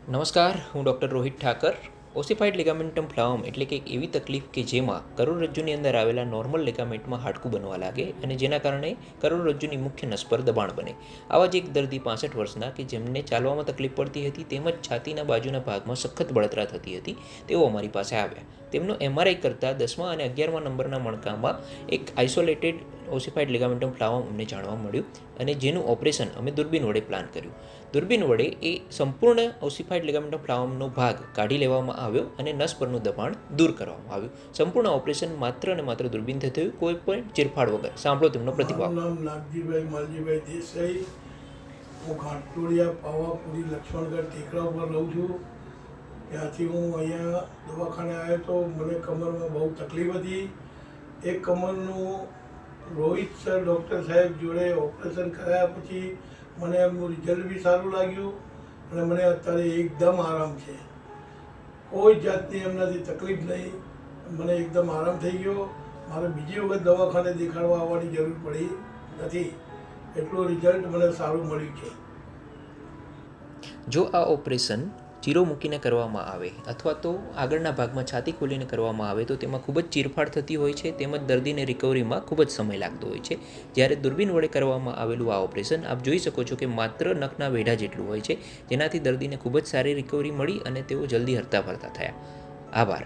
નમસ્કાર, હું ડૉક્ટર રોહિત ઠાકર. ઓસિફાઇડ લિગામેન્ટમ ફ્લાવમ એટલે કે એક એવી તકલીફ કે જેમાં કરોડરજ્જુની અંદર આવેલા નોર્મલ લિગામેન્ટમાં હાડકું બનવા લાગે અને જેના કારણે કરોડરજ્જુની મુખ્ય નસ પર દબાણ બને. આવા જ એક દર્દી 65 વર્ષના કે જેમને ચાલવામાં તકલીફ પડતી હતી તેમજ છાતીના બાજુના ભાગમાં સખત બળતરા થતી હતી, તેઓ અમારી પાસે આવ્યા. તેમનો MRI કરતાં 10મા અને 11મા નંબરના મણકામાં એક આઇસોલેટેડ ઓસિફાઇડ લિગામેન્ટમ ફ્લાવમ અમને જાણવા મળ્યું અને જેનું ઓપરેશન અમે દૂરબીન વડે પ્લાન કર્યું. દૂરબીન વડે એ સંપૂર્ણ ઓસિફાઇડ લિગામેન્ટમ ફ્લાવમનો ભાગ કાઢી લેવામાં આવ્યો અને નસ પરનું દબાણ દૂર કરવામાં આવ્યું. સંપૂર્ણ ઓપરેશન માત્ર અને માત્ર દૂરબીનથી થયું, કોઈ પણ ચીરફાડ વગર. સાંભળો તેમનો પ્રતિભાવ. મારું નામ નાગજીભાઈ માલજીભાઈ દેસાઈ. હું ઘાટલોડિયા પાવાપુરી લક્ષ્મણગઢ ટેકરા ઉપર રહું છું. ત્યાંથી હું અહીંયા દવાખાને આવ્યો તો મને કમરમાં બહુ તકલીફ હતી. એક કમરનું રોહિત સર ડૉક્ટર સાહેબ જોડે ઓપરેશન કરાયા પછી મને એમનું રિઝલ્ટ બી સારું લાગ્યું અને મને અત્યારે એકદમ આરામ છે. કોઈ જાતની એમનાથી તકલીફ નહીં, મને એકદમ આરામ થઈ ગયો. મારે બીજી વખત દવાખાને દેખાડવા આવવાની જરૂર પડી નથી. એટલું રિઝલ્ટ મને સારું મળ્યું છે. જો આ ઓપરેશન ચીરો મૂકીને કરવામાં આવે અથવા તો આગળના ભાગમાં છાતી ખોલીને કરવામાં આવે તો તેમાં ખૂબ જ ચીરફાડ થતી હોય છે, તેમજ દર્દીને રિકવરીમાં ખૂબ જ સમય લાગતો હોય છે. જ્યારે દૂરબીન વડે કરવામાં આવેલું આ ઓપરેશન આપ જોઈ શકો છો કે માત્ર નખના વેઢા જેટલું હોય છે, જેનાથી દર્દીને ખૂબ જ સારી રિકવરી મળી અને તેઓ જલ્દી હરતા ફરતા થયા. આભાર.